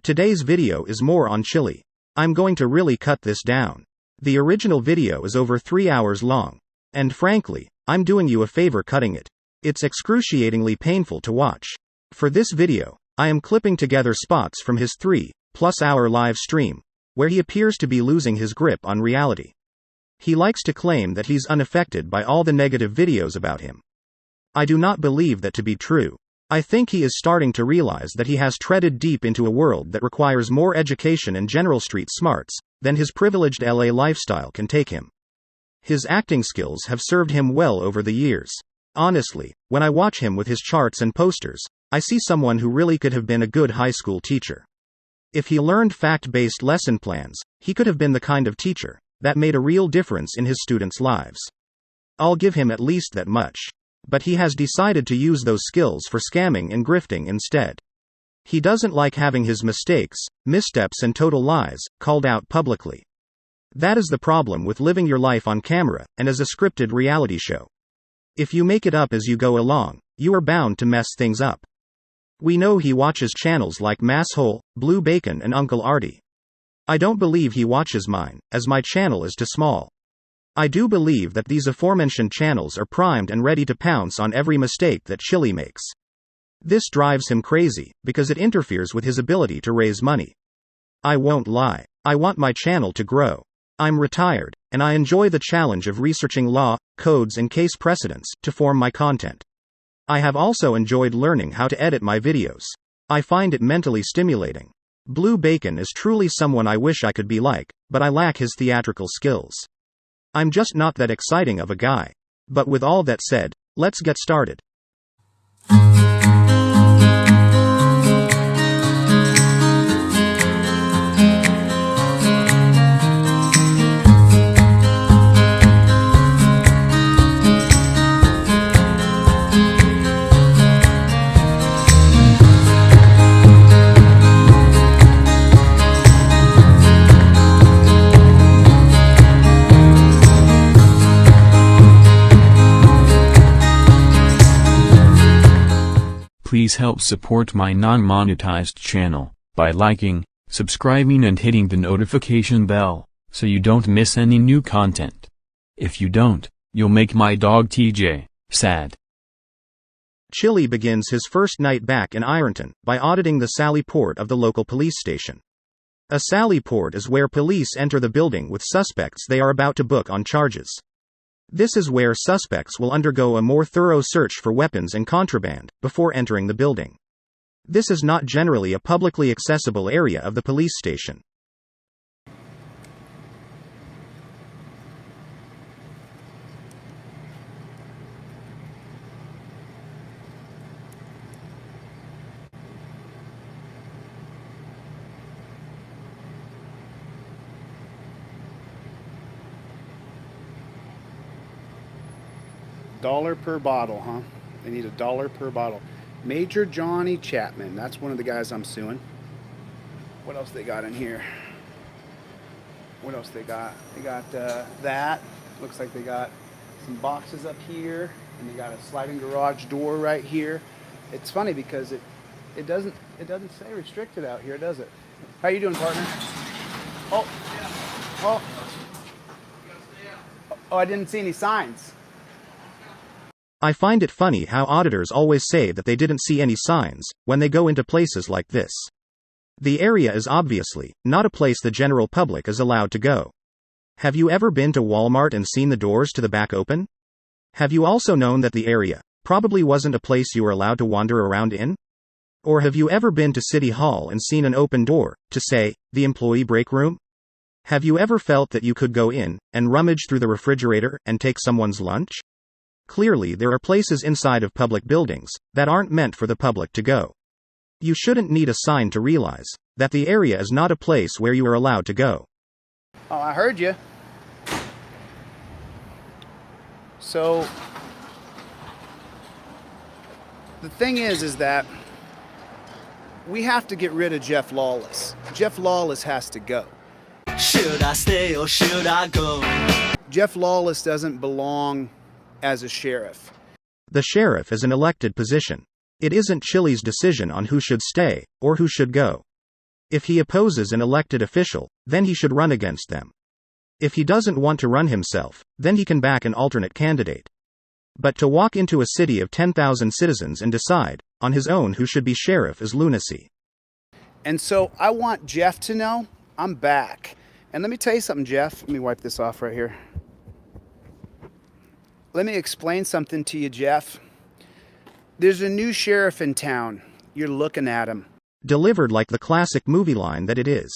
Today's video is more on Chille. I'm going to really cut this down. The original video is over 3 hours long. And frankly, I'm doing you a favor cutting it. It's excruciatingly painful to watch. For this video, I am clipping together spots from his 3+ hour live stream, where he appears to be losing his grip on reality. He likes to claim that he's unaffected by all the negative videos about him. I do not believe that to be true. I think he is starting to realize that he has treaded deep into a world that requires more education and general street smarts than his privileged LA lifestyle can take him. His acting skills have served him well over the years. Honestly, when I watch him with his charts and posters, I see someone who really could have been a good high school teacher. If he learned fact-based lesson plans, he could have been the kind of teacher that made a real difference in his students' lives. I'll give him at least that much. But he has decided to use those skills for scamming and grifting instead. He doesn't like having his mistakes, missteps and total lies called out publicly. That is the problem with living your life on camera and as a scripted reality show. If you make it up as you go along, you are bound to mess things up. We know he watches channels like Masshole, Blue Bacon and Uncle Artie. I don't believe he watches mine, as my channel is too small. I do believe that these aforementioned channels are primed and ready to pounce on every mistake that Chille makes. This drives him crazy, because it interferes with his ability to raise money. I won't lie. I want my channel to grow. I'm retired, and I enjoy the challenge of researching law, codes and case precedents to form my content. I have also enjoyed learning how to edit my videos. I find it mentally stimulating. Blue Bacon is truly someone I wish I could be like, but I lack his theatrical skills. I'm just not that exciting of a guy. But with all that said, let's get started. Please help support my non-monetized channel by liking, subscribing and hitting the notification bell, so you don't miss any new content. If you don't, you'll make my dog TJ sad. Chille begins his first night back in Ironton by auditing the Sally Port of the local police station. A Sally Port is where police enter the building with suspects they are about to book on charges. This is where suspects will undergo a more thorough search for weapons and contraband before entering the building. This is not generally a publicly accessible area of the police station. $1 per bottle, huh? They need $1 per bottle. Major Johnny Chapman. That's one of the guys I'm suing. What else they got in here? What else they got? They got that. Looks like they got some boxes up here, and they got a sliding garage door right here. It's funny because it doesn't say restricted out here, does it? How you doing, partner? Oh, oh, oh! I didn't see any signs. I find it funny how auditors always say that they didn't see any signs when they go into places like this. The area is obviously not a place the general public is allowed to go. Have you ever been to Walmart and seen the doors to the back open? Have you also known that the area probably wasn't a place you were allowed to wander around in? Or have you ever been to City Hall and seen an open door to, say, the employee break room? Have you ever felt that you could go in and rummage through the refrigerator and take someone's lunch? Clearly, there are places inside of public buildings that aren't meant for the public to go. You shouldn't need a sign to realize that the area is not a place where you are allowed to go. Oh, I heard you. So, the thing is that we have to get rid of Jeff Lawless. Jeff Lawless has to go. Should I stay or should I go? Jeff Lawless doesn't belong as a sheriff. The sheriff is an elected position. It isn't Chille's decision on who should stay or who should go. If he opposes an elected official, then he should run against them. If he doesn't want to run himself, then he can back an alternate candidate. But to walk into a city of 10,000 citizens and decide, on his own, who should be sheriff is lunacy. And so I want Jeff to know I'm back. And let me tell you something, Jeff. Let me wipe this off right here. Let me explain something to you, Jeff. There's a new sheriff in town. You're looking at him. Delivered like the classic movie line that it is.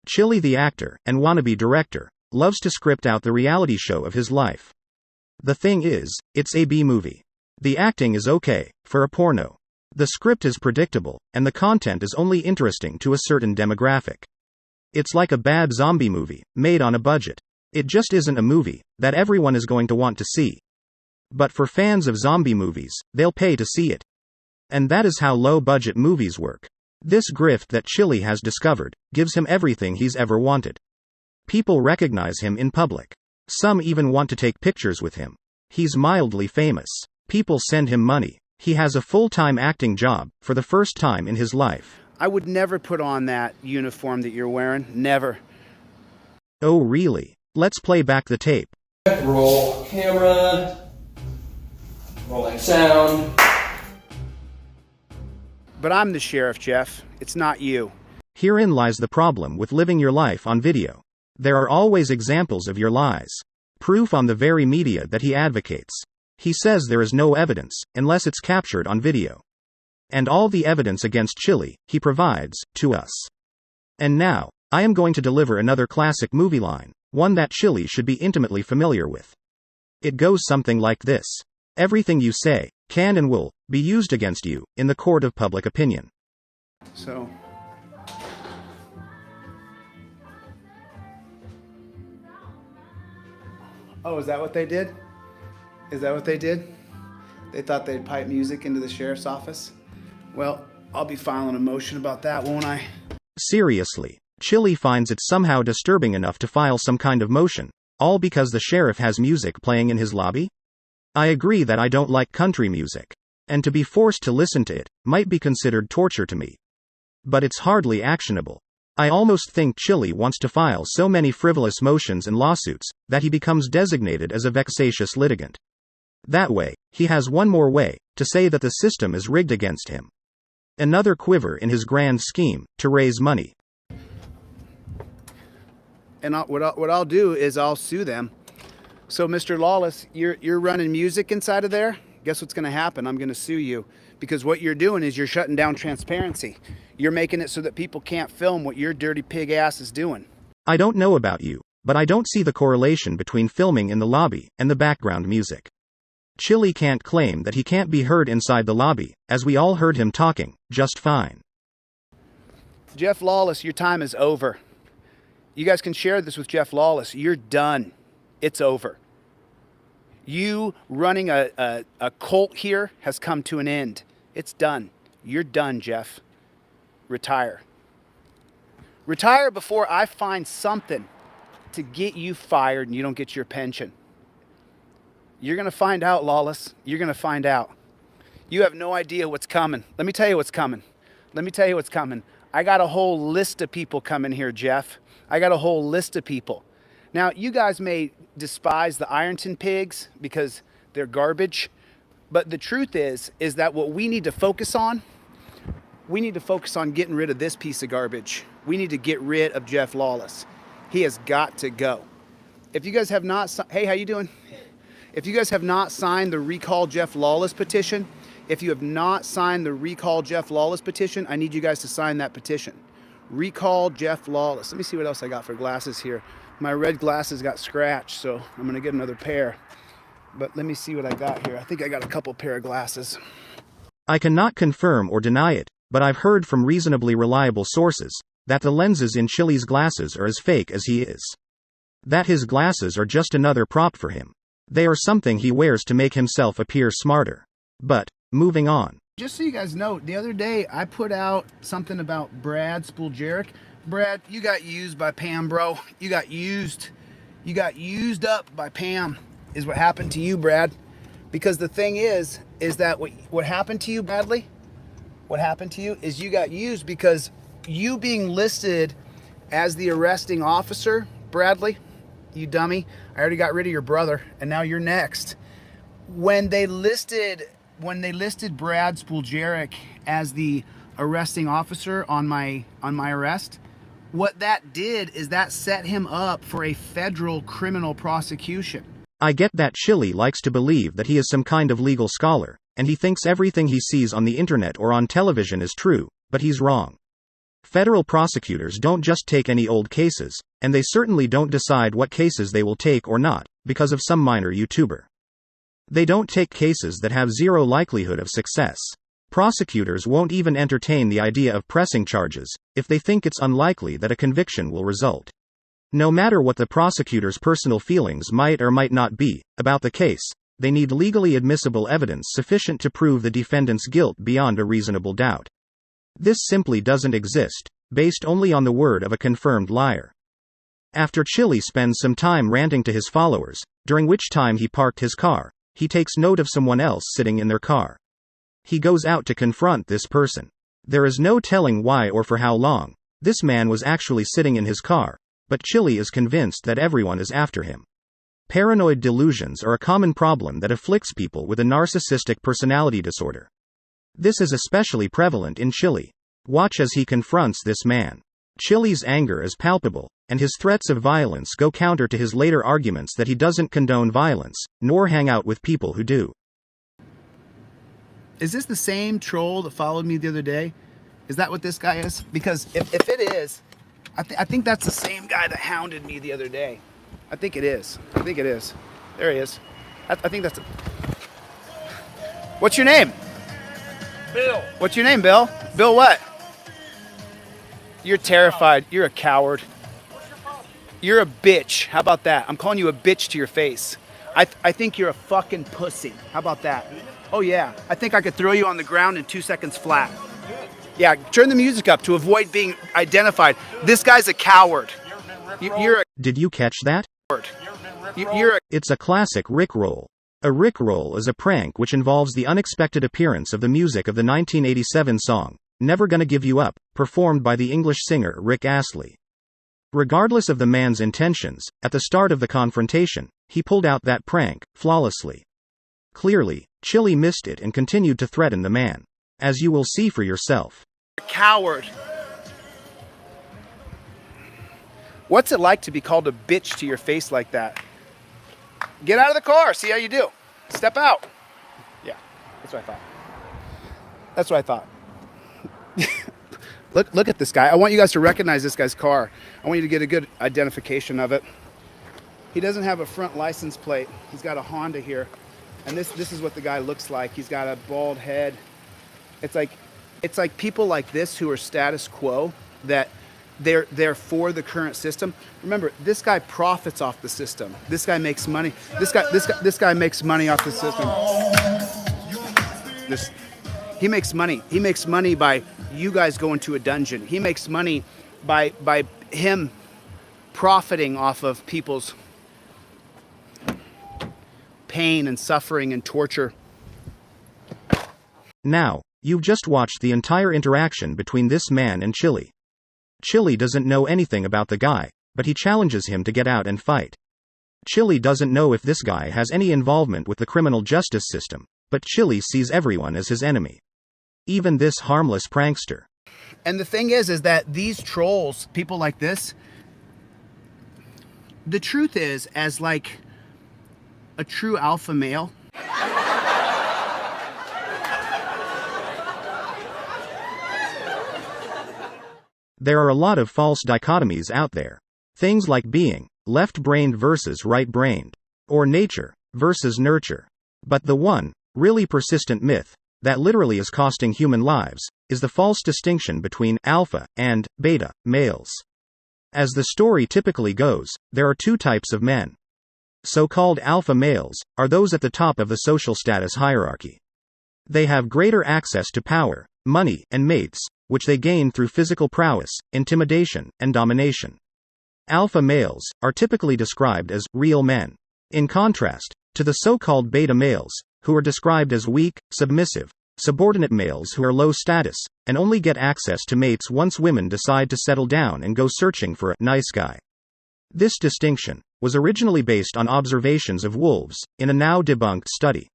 Chille, the actor and wannabe director, loves to script out the reality show of his life. The thing is, it's a B movie. The acting is okay, for a porno. The script is predictable, and the content is only interesting to a certain demographic. It's like a bad zombie movie, made on a budget. It just isn't a movie that everyone is going to want to see. But for fans of zombie movies, they'll pay to see it. And that is how low-budget movies work. This grift that Chille has discovered gives him everything he's ever wanted. People recognize him in public. Some even want to take pictures with him. He's mildly famous. People send him money. He has a full-time acting job, for the first time in his life. I would never put on that uniform that you're wearing. Never. Oh really? Let's play back the tape. Roll camera. Rolling sound. But I'm the sheriff, Jeff. It's not you. Herein lies the problem with living your life on video. There are always examples of your lies. Proof on the very media that he advocates. He says there is no evidence, unless it's captured on video. And all the evidence against Chille, he provides, to us. And now, I am going to deliver another classic movie line, one that Chille should be intimately familiar with. It goes something like this. Everything you say, can and will, be used against you, in the court of public opinion. So. Oh, is that what they did? Is that what they did? They thought they'd pipe music into the sheriff's office? Well, I'll be filing a motion about that, won't I? Seriously, Chille finds it somehow disturbing enough to file some kind of motion, all because the sheriff has music playing in his lobby? I agree that I don't like country music. And to be forced to listen to it, might be considered torture to me. But it's hardly actionable. I almost think Chille wants to file so many frivolous motions and lawsuits, that he becomes designated as a vexatious litigant. That way, he has one more way, to say that the system is rigged against him. Another quiver in his grand scheme, to raise money. And what I'll do is I'll sue them. So Mr. Lawless, you're running music inside of there? Guess what's going to happen? I'm going to sue you. Because what you're doing is you're shutting down transparency. You're making it so that people can't film what your dirty pig ass is doing. I don't know about you, but I don't see the correlation between filming in the lobby and the background music. Chille can't claim that he can't be heard inside the lobby, as we all heard him talking, just fine. Jeff Lawless, your time is over. You guys can share this with Jeff Lawless. You're done. It's over. You running a cult here has come to an end. It's done. You're done, Jeff. Retire. Retire before I find something to get you fired and you don't get your pension. You're going to find out, Lawless. You're going to find out. You have no idea what's coming. Let me tell you what's coming. Let me tell you what's coming. I got a whole list of people coming here, Jeff. I got a whole list of people. Now, you guys may despise the Ironton pigs because they're garbage, but the truth is that what we need to focus on, getting rid of this piece of garbage. We need to get rid of Jeff Lawless. He has got to go. If you guys have not, hey, how you doing? If you guys have not signed the Recall Jeff Lawless petition, I need you guys to sign that petition. Recall Jeff Lawless. Let me see what else I got for glasses here. My red glasses got scratched, so I'm going to get another pair. But let me see what I got here. I think I got a couple pair of glasses. I cannot confirm or deny it, but I've heard from reasonably reliable sources that the lenses in Chille's glasses are as fake as he is. That his glasses are just another prop for him. They are something he wears to make himself appear smarter. But, moving on. Just so you guys know, the other day I put out something about Brad Spuljarek. Brad, you got used by Pam, bro. You got used up by Pam is what happened to you, Brad. Because the thing is that what happened to you, Bradley? What happened to you is you got used because you being listed as the arresting officer, Bradley, you dummy, I already got rid of your brother, and now you're next. When they listed Brad Spuljarek as the arresting officer on my arrest, what that did is that set him up for a federal criminal prosecution. I get that Chille likes to believe that he is some kind of legal scholar, and he thinks everything he sees on the internet or on television is true, but he's wrong. Federal prosecutors don't just take any old cases, and they certainly don't decide what cases they will take or not, because of some minor YouTuber. They don't take cases that have zero likelihood of success. Prosecutors won't even entertain the idea of pressing charges, if they think it's unlikely that a conviction will result. No matter what the prosecutor's personal feelings might or might not be about the case, they need legally admissible evidence sufficient to prove the defendant's guilt beyond a reasonable doubt. This simply doesn't exist, based only on the word of a confirmed liar. After Chille spends some time ranting to his followers, during which time he parked his car, he takes note of someone else sitting in their car. He goes out to confront this person. There is no telling why or for how long this man was actually sitting in his car, but Chille is convinced that everyone is after him. Paranoid delusions are a common problem that afflicts people with a narcissistic personality disorder. This is especially prevalent in Chille. Watch as he confronts this man. Chille's anger is palpable, and his threats of violence go counter to his later arguments that he doesn't condone violence, nor hang out with people who do. Is this the same troll that followed me the other day? Is that what this guy is? Because if it is, I think that's the same guy that hounded me the other day. I think it is. I think it is. There he is. I think that's it. What's your name? Bill. What's your name, Bill? Bill what? You're terrified. You're a coward. What's your problem? You're a bitch. How about that? I'm calling you a bitch to your face. I think you're a fucking pussy. How about that? Oh yeah. I think I could throw you on the ground in 2 seconds flat. Yeah, turn the music up to avoid being identified. This guy's a coward. You're a Did you catch that? coward. You're a It's a classic Rickroll. A Rickroll is a prank which involves the unexpected appearance of the music of the 1987 song, Never Gonna Give You Up, performed by the English singer Rick Astley. Regardless of the man's intentions, at the start of the confrontation, he pulled out that prank, flawlessly. Clearly, Chille missed it and continued to threaten the man. As you will see for yourself. coward. What's it like to be called a bitch to your face like that? Get out of the car, see how you do. Step out. Yeah, that's what I thought. That's what I thought. Look at this guy. I want you guys to recognize this guy's car. I want you to get a good identification of it. He doesn't have a front license plate. He's got a Honda here. And this is what the guy looks like. He's got a bald head. It's like people like this who are status quo, that they're for the current system. Remember, this guy profits off the system. This guy makes money. This guy makes money off the system. He makes money. He makes money by you guys going to a dungeon. He makes money by him profiting off of people's pain and suffering and torture. Now, you've just watched the entire interaction between this man and Chille. Chille doesn't know anything about the guy, but he challenges him to get out and fight. Chille doesn't know if this guy has any involvement with the criminal justice system, but Chille sees everyone as his enemy. Even this harmless prankster. And the thing is that these trolls, people like this, the truth is, as like a true alpha male, there are a lot of false dichotomies out there. Things like being left-brained versus right-brained, or nature versus nurture. But the one, really persistent myth, that literally is costing human lives, is the false distinction between alpha and beta males. As the story typically goes, there are two types of men. So-called alpha males are those at the top of the social status hierarchy. They have greater access to power, money, and mates, which they gain through physical prowess, intimidation, and domination. Alpha males are typically described as real men, in contrast to the so-called beta males, who are described as weak, submissive, subordinate males who are low status, and only get access to mates once women decide to settle down and go searching for a nice guy. This distinction was originally based on observations of wolves, in a now debunked study.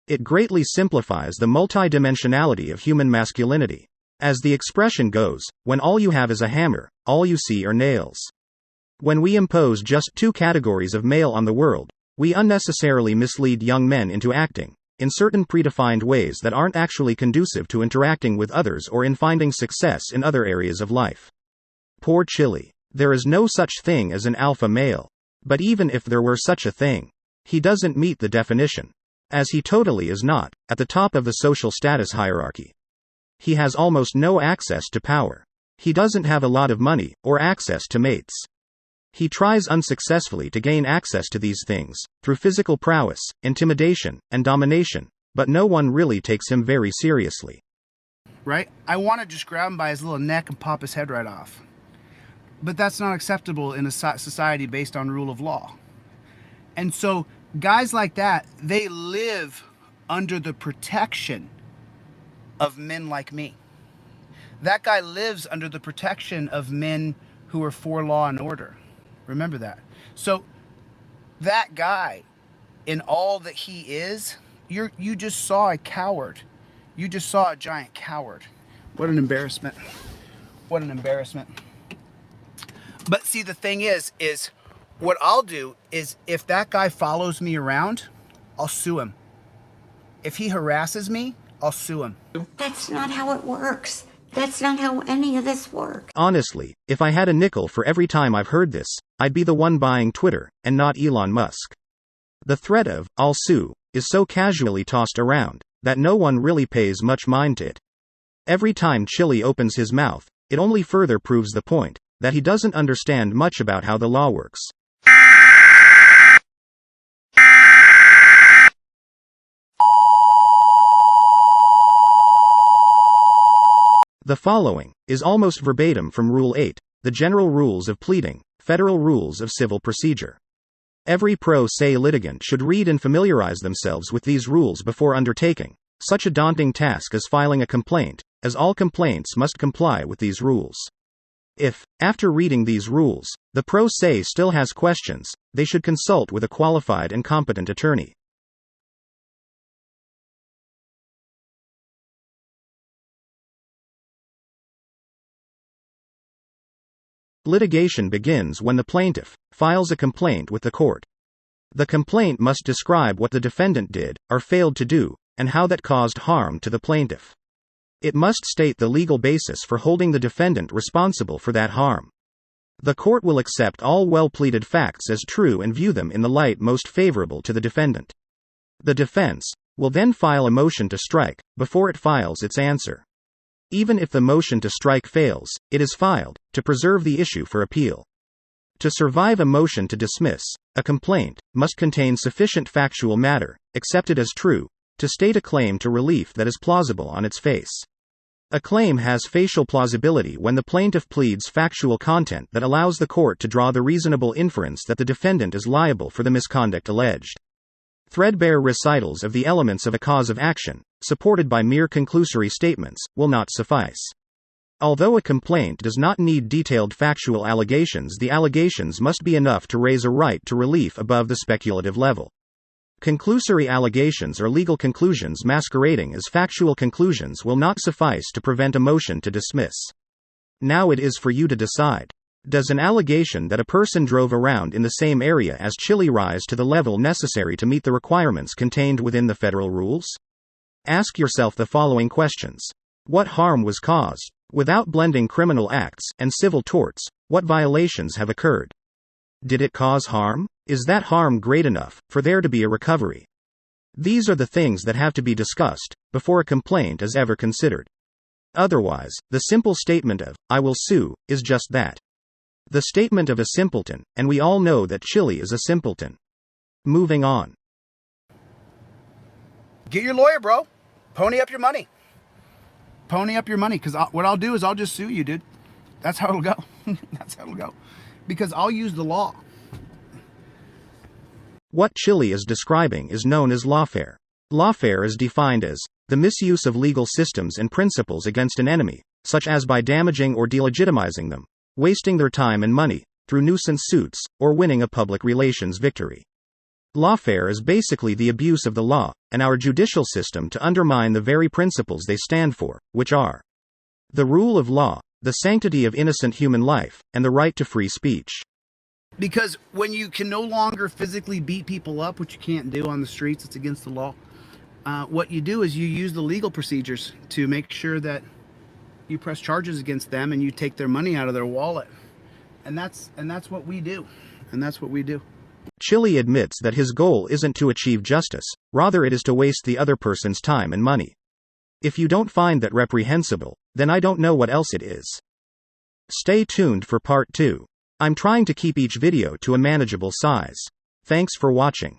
It greatly simplifies the multidimensionality of human masculinity. As the expression goes, when all you have is a hammer, all you see are nails. When we impose just two categories of male on the world, we unnecessarily mislead young men into acting in certain predefined ways that aren't actually conducive to interacting with others or in finding success in other areas of life. Poor Chille. There is no such thing as an alpha male. But even if there were such a thing, he doesn't meet the definition, as he totally is not at the top of the social status hierarchy. He has almost no access to power. He doesn't have a lot of money or access to mates. He tries unsuccessfully to gain access to these things through physical prowess, intimidation, and domination, but no one really takes him very seriously. Right? I want to just grab him by his little neck and pop his head right off. But that's not acceptable in a society based on rule of law. And so guys like that, they live under the protection of men like me. That guy lives under the protection of men who are for law and order. Remember that. So that guy, in all that he is, you just saw a coward. You just saw a giant coward. What an embarrassment. What an embarrassment. But see, the thing is what I'll do is if that guy follows me around, I'll sue him. If he harasses me, I'll sue him. That's not how it works. That's not how any of this works. Honestly, if I had a nickel for every time I've heard this, I'd be the one buying Twitter, and not Elon Musk. The threat of, "I'll sue," is so casually tossed around, that no one really pays much mind to it. Every time Chille opens his mouth, it only further proves the point, that he doesn't understand much about how the law works. The following is almost verbatim from Rule 8, the General Rules of Pleading, Federal Rules of Civil Procedure. Every pro se litigant should read and familiarize themselves with these rules before undertaking such a daunting task as filing a complaint, as all complaints must comply with these rules. If, after reading these rules, the pro se still has questions, they should consult with a qualified and competent attorney. Litigation begins when the plaintiff files a complaint with the court. The complaint must describe what the defendant did, or failed to do, and how that caused harm to the plaintiff. It must state the legal basis for holding the defendant responsible for that harm. The court will accept all well-pleaded facts as true and view them in the light most favorable to the defendant. The defense will then file a motion to strike before it files its answer. Even if the motion to strike fails, it is filed to preserve the issue for appeal. To survive a motion to dismiss, a complaint must contain sufficient factual matter, accepted as true, to state a claim to relief that is plausible on its face. A claim has facial plausibility when the plaintiff pleads factual content that allows the court to draw the reasonable inference that the defendant is liable for the misconduct alleged. Threadbare recitals of the elements of a cause of action, supported by mere conclusory statements, will not suffice. Although a complaint does not need detailed factual allegations, the allegations must be enough to raise a right to relief above the speculative level. Conclusory allegations or legal conclusions masquerading as factual conclusions will not suffice to prevent a motion to dismiss. Now it is for you to decide. Does an allegation that a person drove around in the same area as Chille rise to the level necessary to meet the requirements contained within the federal rules? Ask yourself the following questions. What harm was caused? Without blending criminal acts and civil torts, what violations have occurred? Did it cause harm? Is that harm great enough for there to be a recovery? These are the things that have to be discussed before a complaint is ever considered. Otherwise, the simple statement of, "I will sue," is just that. The statement of a simpleton, and we all know that Chille is a simpleton. Moving on. Get your lawyer, bro. Pony up your money. Pony up your money, because what I'll do is I'll just sue you, dude. That's how it'll go. That's how it'll go. Because I'll use the law. What Chille is describing is known as lawfare. Lawfare is defined as the misuse of legal systems and principles against an enemy, such as by damaging or delegitimizing them, wasting their time and money, through nuisance suits, or winning a public relations victory. Lawfare is basically the abuse of the law, and our judicial system to undermine the very principles they stand for, which are the rule of law, the sanctity of innocent human life, and the right to free speech. Because when you can no longer physically beat people up, which you can't do on the streets, it's against the law, what you do is you use the legal procedures to make sure that you press charges against them and you take their money out of their wallet. And that's what we do. And that's what we do. Chille admits that his goal isn't to achieve justice, rather it is to waste the other person's time and money. If you don't find that reprehensible, then I don't know what else it is. Stay tuned for part 2. I'm trying to keep each video to a manageable size. Thanks for watching.